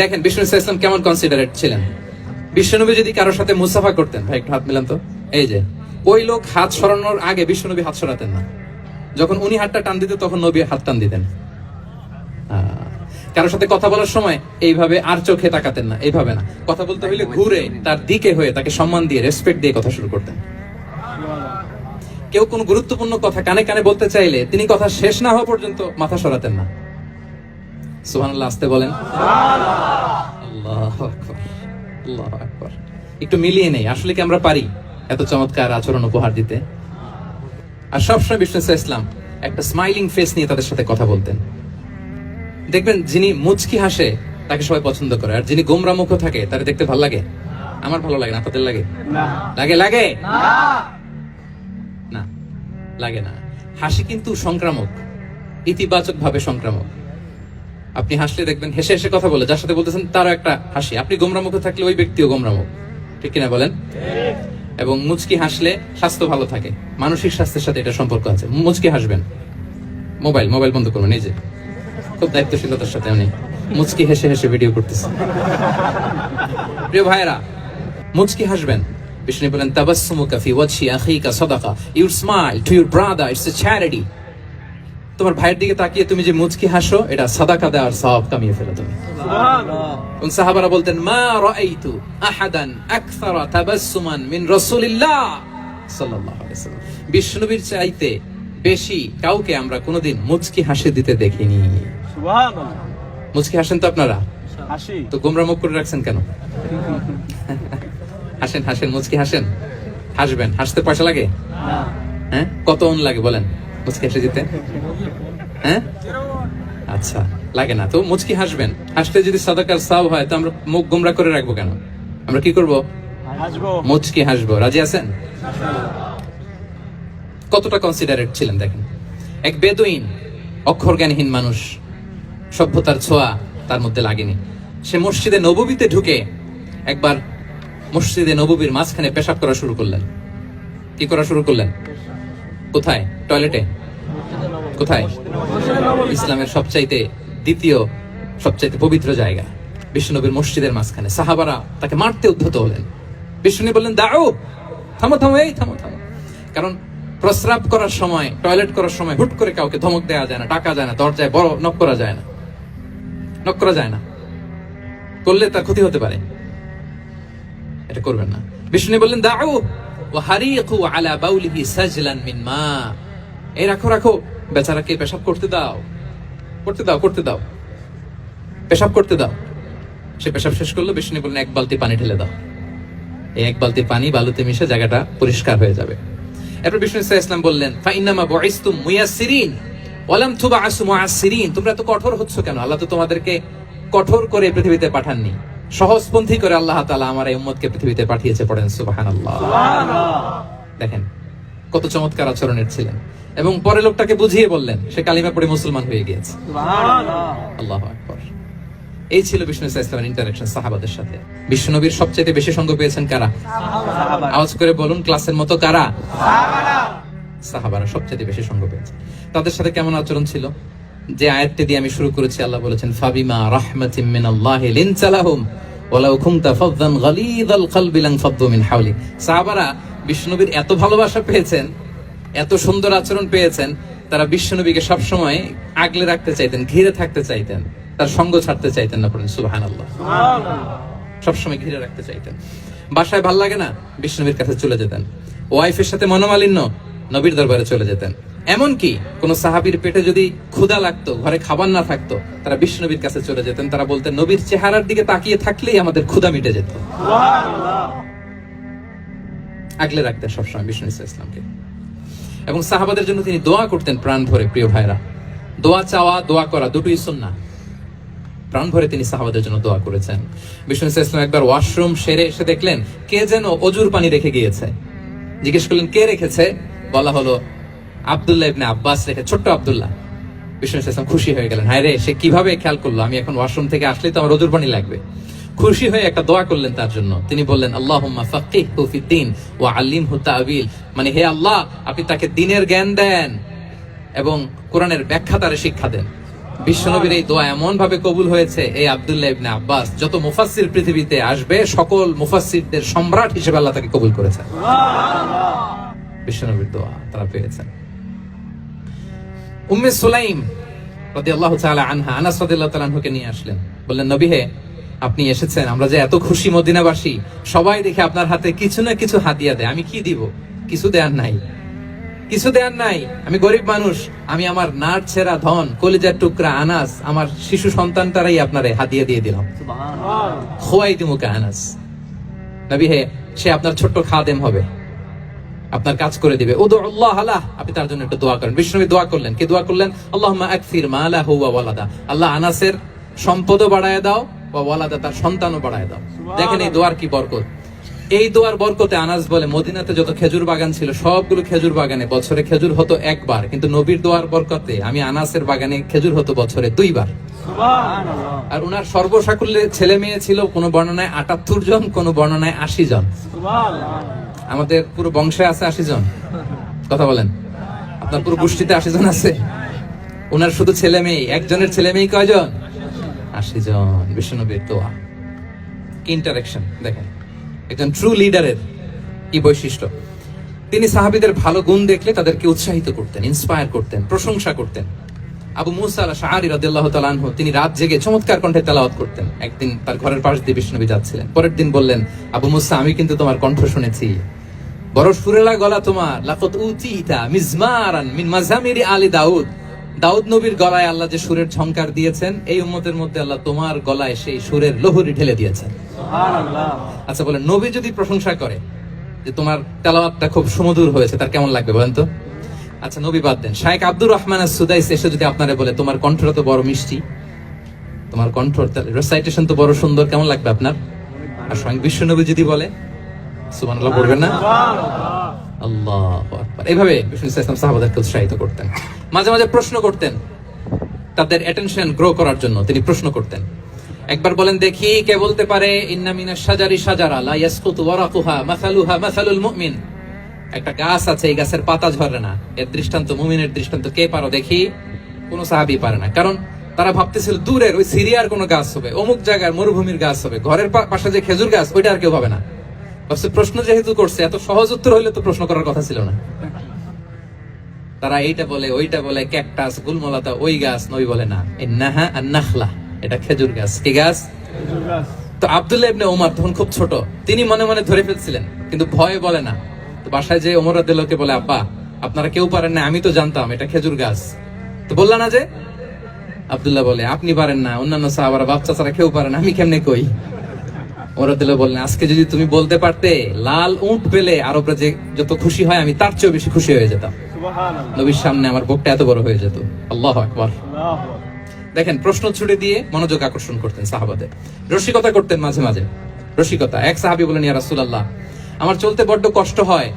দেখেন বিষ্ণু ইসলাম কেমন কনসিডারেট ছিলেন। বিশ্বনবী যদি কারোর সাথে মুসাফা করতেন, ভাই একটু হাত মিলান তো, এই যে ওই লোক হাত সরানোর আগে বিশ্বনবী হাত সরাতেন না। যখন উনি হাতটা টান দিতেন তখন নবী হাত টান দিতেন। কারোর সাথে কথা বলার সময় এইভাবে আর চোখে তাকাতেন না, এইভাবে না, কথা বলতে হইলে ঘুরে তার দিকে হয়ে তাকে সম্মান দিয়ে রেসপেক্ট দিয়ে কথা শুরু করতেন। কেউ কোনো গুরুত্বপূর্ণ কথা কানে কানে বলতে চাইলে তিনি কথা শেষ না হওয়া পর্যন্ত মাথা সরাতেন না। সুবহানাল্লাহ, আসতে বলেন। আল্লাহু আকবার, আল্লাহু আকবার। একটু মিলিয়ে নেই, আসলে কি আমরা পারি এত চমৎকার আচরণ উপহার দিতে? আর সবসময় বিষ্ণু ইসলাম একটা স্মাইলিং ফেস নিয়ে তাদের সাথে কথা বলতেন। দেখবেন যিনি মুচকি হাসে তাকে সবাই পছন্দ করে, আর যিনি গোমরা মুখ থাকে তাকে দেখতে ভালো লাগে। আমার ভালো লাগে না, আপনাদের লাগে? লাগে লাগে না, লাগে না। হাসি কিন্তু সংক্রামক, ইতিবাচক ভাবে সংক্রামক। আপনি হাসলে দেখবেন হেসে হেসে কথা বলে যার সাথে বলতেছেন তারও একটা হাসি। আপনি গোমরা মুখে থাকলে ওই ব্যক্তিও গোমরা মুখ, ঠিক কিনা বলেন? এবং মুচকি হাসলে স্বাস্থ্য ভালো থাকে, মানসিক স্বাস্থ্যের সাথে এটা সম্পর্ক আছে। মুচকি হাসবেন। মোবাইল বন্ধ করবেন। এই যে খুব দায়িত্বশীলতার সাথে উনি মুচকি হেসে হেসে ভিডিও করতেছেন। প্রিয় ভাইরা, মুচকি হাসবেন। বিষ্ণু বলেন তাবাসসুমুকা ফি ওয়াজহি আখিকা সাদাকা, your smile to your brother it's a charity. তোমার ভাইয়ের দিকে তাকিয়ে তুমি যে মুচকি হাসো, এটা সাদাকা দেওয়ার সওয়াব কামিয়ে ফেলো তুমি। সুবহানাল্লাহ। সাহাবারা বলতেন মা রাআইতু আহাদান আকসারা তাবাসসুমান মিন রাসূলিল্লাহ সাল্লাল্লাহু আলাইহি ওয়াসাল্লাম। বিশ্বনবীর চাইতে বেশি কাউকে আমরা কোনোদিন মুচকি হাসি দিতে দেখিনি। সুবহানাল্লাহ। মুচকি হাসেন তো আপনারা? হাসি। তো গোমরা মুখ করে রাখছেন কেন? হাসেন হাসেন, মুচকি হাসেন। হাসবেন। হাসতে পয়সা লাগে? না। হ্যাঁ, কত অন লাগে বলেন মুচকি হাসি দিতে? হ্যাঁ, আচ্ছা, লাগে না। তো মুচকি হাসবেন। হাসলে যদি সাদাকার সওয়াব হয় তো আমরা মুখ গোমরা করে রাখবো কেন? আমরা কি করব? হাসবো, মুচকি হাসবো। রাজি আছেন? কতটা কনসিডারেট ছিলেন দেখেন। এক বেদুইন, অক্ষর জ্ঞানহীন মানুষ, সভ্যতার ছোঁয়া তার মধ্যে লাগেনি। সে মসজিদে নববীতে ঢুকে একবার মসজিদে নববীর মাঝখানে পেশাব করা শুরু করলেন। কি করা শুরু করলেন? কোথায়? টয়লেটে? কোথায়? ইসলামের সবচাইতে দ্বিতীয় সবচাইতে পবিত্র জায়গা বিশ্বনবীর মসজিদের মাঝখানে। সাহাবারা তাকে মারতে উদ্ধত হলেন। বিশ্বনবী বললেন দাও, থামো থামো, এই থামো থামো। কারণ প্রস্রাব করার সময়, টয়লেট করার সময় হুট করে কাউকে ধমক দেওয়া যায় না, ডাকা যায় না, দরজায় বড় নক করা যায় না, নক করা যায় না। করলে তার ক্ষতি হতে পারে, এটা করবেন না। বিষ্ণু বললেন দাউ ওয়া হারিকু আলা বাউলিহি সাজলান মিন মা। এই রাখো রাখো, বেচারাকে পেশাব করতে দাও, করতে দাও, করতে দাও, পেশাব করতে দাও। সে পেশাব শেষ করলো। বিষ্ণু বললেন এক বালতি পানি ঢেলে দাও। এই এক বালতি পানি বালুতে মিশে জায়গাটা পরিষ্কার হয়ে যাবে। এরপর বিষ্ণু ইসলাম বললেন ফাইন্নামা বুইসতুম মুয়াসসিরিন ওয়া লাম তুবআসু মুআসসিরিন। তোমরা তো কঠোর হচ্ছ কেন? আল্লাহ তো তোমাদেরকে কঠোর করে পৃথিবীতে পাঠাননি, সহজপন্থী করে আল্লাহ তাআলা আমার এই উম্মতকে পৃথিবীতে পাঠিয়েছে। পড়েন সুবহানাল্লাহ। দেখেন কত চমৎকার আচরণের ছিলেন। এবং পরে লোকটাকে বুঝিয়ে বললেন, সে কালিমা পড়ে মুসলমান হয়ে গিয়েছে। আল্লাহু আকবার। এই ছিল বিষ্ণু ইসলামের ইন্টারেকশন সাহাবাদের সাথে। বিশ্বনবীর সবচেয়ে বেশি সঙ্গ পেয়েছেন কারা? আওয়াজ করে বলুন, ক্লাসের মতো কারা? সাহাবারা সবচেয়ে বেশি সঙ্গ পেয়েছেন। তাদের সাথে কেমন আচরণ ছিল? যে আয়াতটি দিয়ে আমি শুরু করেছি, আল্লাহ বলেছেন ফাবিমা রাহমাতিম মিনাল্লাহি লিনতা লাহুম ওয়ালাউ কুনতা ফাযযান গালিযাল কলবি লানফাদ্দু মিন হাওলিক। সাহাবারা বিশ্বনবীর এত ভালোবাসা পেয়েছেন, এত সুন্দর আচরণ পেয়েছেন, তারা বিশ্বনবীকে সব সময় আগলে রাখতে চাইতেন, ঘিরে থাকতে চাইতেন, তার সঙ্গ ছাড়তে চাইতেন না। পড়েন সুবহানাল্লাহ। সবসময় ঘিরে রাখতে চাইতেন। বাসায় ভাল লাগে না, বিশ্বনবীর কাছে চলে যেতেন। ওয়াইফের সাথে মনোমালিন্য, নবীর দরবারে চলে যেতেন। এমনকি কোন সাহাবীর পেটে যদি ক্ষুধা লাগতো, ঘরে খাবার না থাকতো, তারা বিশ্বনবীর কাছে চলে যেতেন। তারা বলতেন নবীর চেহারার দিকে তাকিয়ে থাকলেই আমাদের ক্ষুধা মিটে যেত। আগলে রাখতেন সবসময় বিষ্ণু ইসলামকে। এবং সাহাবাদের জন্য তিনি দোয়া করতেন প্রাণ ভরে। প্রিয় ভাইরা, দোয়া চাওয়া, দোয়া করা দুটোই সুন্নাহ। প্রাণ ভরে তিনি সাহাবাদের জন্য দোয়া করেছেন। বিষ্ণু ইসলাম একবার ওয়াশরুম সেরে এসে দেখলেন কে যেন অজুর পানি রেখে গিয়েছে। জিজ্ঞেস করলেন কে রেখেছে? বলা হলো আব্দুল্লাহ ইবনে আব্বাস রেখে, ছোট্ট আব্দুল্লাহ। বিষ্ণু ইসলাম খুশি হয়ে গেলেন, হায় রে, সে কিভাবে খেয়াল করলো, আমি এখন ওয়াশরুম থেকে আসলেই তো আমার অজুর পানি লাগবে। খুশি হয়ে একটা দোয়া করলেন তার জন্য। তিনি বললেন আল্লাহুম্মা ফাক্কিহহু ফিদ্দীন ওয়া আল্লিমহু তা'ওয়িল। মানে হে আল্লাহ, আপনি তাকে দ্বীনের জ্ঞান দেন এবং কোরআনের ব্যাখ্যা তারে শিক্ষা দেন। বিশ্বনবীর এই দোয়া এমন ভাবে কবুল হয়েছে, এই আব্দুল্লাহ ইবনে আব্বাস যত মুফাসসির পৃথিবীতে আসবে সকল মুফাসসিরদের সম্রাট হিসেবে আল্লাহ তাকে কবুল করেছেন। বিশ্বনবীর দোয়া তারা পেয়েছেন। উম্মে সুলাইম রাদিয়াল্লাহু তাআলা আনহা আনাস রাদিয়াল্লাহু তাআলা আনহুকে নিয়ে আসলেন, বললেন নবী হে, আপনি এসেছেন, আমরা যে এত খুশি মদিনাবাসী, সবাই দেখে আপনার হাতে কিছু না কিছু হাদিয়া দেয়, আমি কি দিব? কিছু দেয়ার নাই, কিছু দেয়ার নাই, আমি গরিব মানুষ, আমি আমার নাট ছেঁড়া ধন, কলিজার টুকরা আনাস, আমার শিশু সন্তানটারাই আপনারে হাদিয়া দিয়ে দিলাম। খোয়াই দিমুকা আনাস, নবী হে, সে আপনার ছোট্ট খাদেম হবে, আপনার কাজ করে দিবে। উদুল্লাহ আলাহ, আপনি তার জন্য একটু দোয়া করেন। বিষ্ণু দোয়া করলেন, কি দোয়া করলেন? আল্লাহুম্মা আকসির মালাহু ওয়া ওয়ালাদা, আল্লাহ আনাসের সম্পদও বাড়ায় দাও, ওয়া ওয়ালাদা, তার সন্তানও বাড়ায় দাও। দেখেন এই দোয়ার কি বরকত। এই দোয়ার বরকতে আনাস বলে মদিনাতে যত খেজুর বাগান ছিল সবগুলো খেজুর বাগানে বছরে খেজুর হতো একবার, কিন্তু নবীর দোয়ার বরকতে আমি আনাসের বাগানে খেজুর হতো বছরে 2 বার। আর উনার সর্বসাকুল্যে ছেলে মেয়ে ছিল কোন বর্ণনায় 78 জন, কোন বর্ণনায় 80 জন। আমাদের পুরো বংশে আছে 80 জন, কথা বলেন, আপনার পুরো গোষ্ঠীতে 80 জন আছে। উনার শুধু ছেলে মেয়ে, একজনের ছেলে মেয়ে কয়জন? 80 জন। বিশ্বনবীর দোয়া, কি ইন্টারেকশন দেখেন। একজন ট্রু লিডারের কি বৈশিষ্ট্য, তিনি সাহাবীদের ভালো গুণ দেখলে তাদেরকে উৎসাহিত করতেন, ইন্সপায়ার করতেন, প্রশংসা করতেন। আবু মুসা আল-আশআরী রাদিয়াল্লাহু তাআলা আনহু, তিনি রাত জেগে চমৎকার কণ্ঠে তেলাওয়াত করতেন। একদিন তার ঘরের পাশ দিয়ে বিশ্বনবী যাচ্ছিলেন, পরের দিন বললেন, আবু মুসা, আমি কিন্তু তোমার কণ্ঠ শুনেছি, বড় সুরেলা গলা তোমার। লাকাদ উতিতা মিজমারান মিন মাজামিরি আলি দাউদ, দাউদ নবীর গলায় আল্লাহ যে সুরের ঝংকার দিয়েছেন, এই উম্মতের মধ্যে আল্লাহ তোমার গলায় সেই সুরের লহরী ঢেলে দিয়েছেন। সুবহানাল্লাহ। আচ্ছা বলেন, নবী যদি প্রশংসা করে যে তোমার তেলাওয়াতটা খুব সুমধুর হয়েছে, তার কেমন লাগবে বলেন তো? আচ্ছা নবী বাদ দেন, শাইখ আব্দুর রহমান আস-সুদাইস এসে যদি আপনারে বলে তোমার কণ্ঠটা তো বড় মিষ্টি, তোমার কণ্ঠ রেসাইটেশন তো বড় সুন্দর, কেমন লাগবে আপনার? আর স্বয়ং বিশ্বনবী যদি বলে, সুবহানাল্লাহ পড়বেন না? আল্লাহু আকবার। এইভাবে বিষ্ণু ইসলাম সাহাবাদেরকে উৎসাহিত করতেন। মাঝে মাঝে প্রশ্ন করতেন, তাদের অ্যাটেনশন গ্রো করার জন্য তিনি প্রশ্ন করতেন। একবার বলেন দেখি, কে বলতে পারে ইন্না মিনাশ শাজারি শাজারা লা ইয়াসকুতু ওয়ারাকুহা মাসালুহা মাসালুল মুমিন, একটা গাছ আছে, এই গাছের পাতা ঝরে না, এর দৃষ্টান্ত মুমিনের দৃষ্টান্ত। কে পারো দেখি? কোন সাহাবী পারে না, কারণ তারা ভাবতেছিল দূরের ওই সিরিয়ার কোন গাছ হবে, অমুক জায়গার মরুভূমির গাছ হবে, ঘরের পাশে যে খেজুর গাছ ওইটা আর কেউ হবে না। প্রশ্ন যেহেতু করছে, এত সহজ উত্তর হইলে তো প্রশ্ন করার কথা ছিল না। তারা এইটা বলে, ওইটা বলে, ক্যাকটাস, গুলমলতা, ওই গাছ। নবী বলে না, ইন্নাহা আন-নাখলা, এটা খেজুর গাছ। কি গাছ? খেজুর গাছ। তো আব্দুল্লাহ ইবনে ওমর তখন খুব ছোট, তিনি মনে মনে ধরে ফেলছিলেন, কিন্তু ভয়ে বলে না। তো বাসায় যে ওমর রাদিয়াল্লাহু কে বলে, আব্বা আপনারা কেউ পারেন না, আমি তো জানতাম এটা খেজুর গাছ, তো বললা না যে? আব্দুল্লাহ বলে, আপনি পারেন না, অন্যান্য সাহাবারা বাচ্চা ছাড়া কেউ পারে না, আমি কেমনে কই? ওমর রাদিয়াল্লাহু বললেন, আজকে যদি তুমি বলতে পারতে লাল উট পেলে আরবরা যে যত খুশি হয়, আমি তার চেয়ে বেশি খুশি হয়ে যেতাম। সুবহানাল্লাহ। নবীর সামনে আমার বুকটা এত বড় হয়ে যেত। আল্লাহু আকবার। দেখেন, প্রশ্ন ছুড়ে দিয়ে মনোযোগ আকর্ষণ করতেন সাহাবাদের। রসিকতা করতেন মাঝে মাঝে, রসিকতা। এক সাহাবী বলেন, ইয়া রাসূলুল্লাহ, আমার চলতে বড্ড কষ্ট হয়,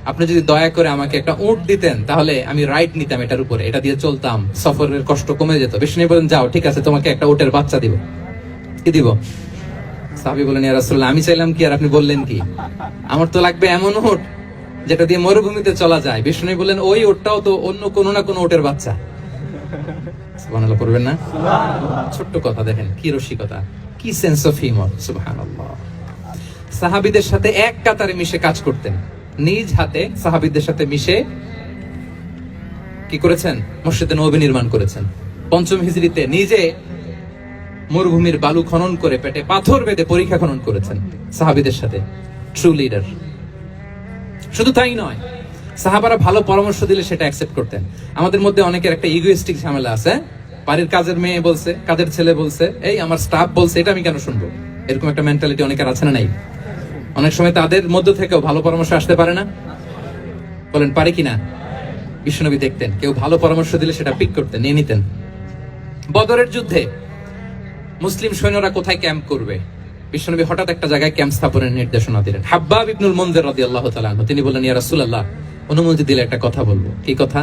আপনি যদি দয়া করে আমাকে একটা উট দিতেন, তাহলে আমি রাইড নিতাম এটার উপরে, এটা দিয়ে চলতাম, সফরের কষ্ট কমে যেত। বিষ্ণু বলেন, যাও, ঠিক আছে, তোমাকে একটা উটের বাচ্চা দিব। কি দিব? সাহাবী বলেন, ইয়া রাসূলুল্লাহ, আমি চাইলাম কি আর আপনি বললেন কি? আমার তো লাগবে এমন উট যেটা দিয়ে মরুভূমিতে চলা যায়। বিষ্ণু বলেন, ওই উটটাও তো অন্য কোনো না কোনো উটের বাচ্চা। সুবহানাল্লাহ পড়বেন না? ছোট্ট কথা, দেখেন কি রসিকতা, কি সেন্স অফ হিউমার। সুবহানাল্লাহ। সাহাবীদের সাথে এক কাতারে মিশে কাজ করতেন, নিজ হাতে সাহাবীদের সাথে মিশে কি করেছেন? মসজিদে নববী নির্মাণ করেছেন। 5ম হিজরিতে নিজে মরুভূমির বালু খনন করে পেটে পাথর বেঁধে পরীক্ষা খনন করেছেন সাহাবীদের সাথে। True leader. শুধু তাই নয়, সাহাবারা ভালো পরামর্শ দিলে সেটা অ্যাকসেপ্ট করতেন। আমাদের মধ্যে অনেকের একটা ইগোইস্টিক ঝামেলা আছে, বাড়ির কাজের মেয়ে বলছে, কাজের ছেলে বলছে, এই আমার স্টাফ বলছে, এটা আমি কেন শুনবো? এরকম একটা মেন্টালিটি অনেকের আছে না? নাই? অনেক সময় তাদের মধ্য থেকেও ভালো পরামর্শ আসতে পারে না? বলেন পারে কিনা? বিশ্বনবী দেখতেন, কেউ ভালো পরামর্শ দিলে সেটা পিক করতেন, নিয়ে নিতেন। বদরের যুদ্ধে মুসলিম সৈন্যরা কোথায় ক্যাম্প করবে, বিশ্বনবী হঠাৎ একটা জায়গায় ক্যাম্প স্থাপনের নির্দেশনা দিলেন। হাব্বাব ইবনুল মুনজির রাদিয়াল্লাহু তাআলা আনহু, তিনি বললেন, ইয়া রাসূলুল্লাহ, অনুমতি দিলে একটা কথা বলবো। কি কথা?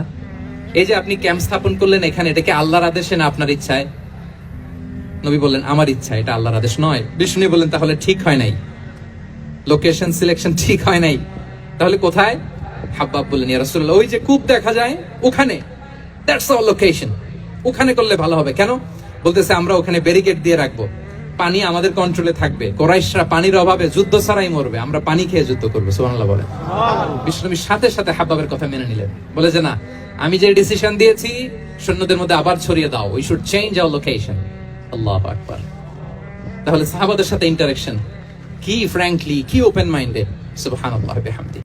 এই যে আপনি ক্যাম্প স্থাপন করলেন এখানে, এটা কি আল্লাহর আদেশে না আপনার ইচ্ছায়? নবী বললেন, আমার ইচ্ছা, এটা আল্লাহর আদেশ নয়। বিষ্ণু বললেন, তাহলে ঠিক হয় নাই, লোকেশন সিলেকশন ঠিক হয় নাই, তাহলে কোথায়? হাব্বাব বললেন, ইয়া রাসূলুল্লাহ, ওই যে কূপ দেখা যায় ওখানে, দ্যাটস আওয়ার লোকেশন। ওখানে করলে ভালো হবে। কেন? বলতেছে আমরা ওখানে ব্যারিকেড দিয়ে রাখবো, পানি আমাদের কন্ট্রোলে থাকবে, কুরাইশরা পানির অভাবে যুদ্ধ ছাড়াই মরবে, আমরা পানি খেয়ে যুদ্ধ করবো। সুবহানাল্লাহ বলে। বিশ্বনবী সাথে সাথে হাব্বাবের কথা মেনে নিলেন, বলে যে না, আমি যে ডিসিশন দিয়েছি সৈন্যদের মধ্যে আবার ছড়িয়ে দাও, we should change our location. আল্লাহু আকবার। তাহলে সাহাবাদের সাথে ইন্টারেকশন কি ফ্র্যাঙ্কলি, কি ওপেন মাইন্ডে। সুবহানাল্লাহ বিহামদি।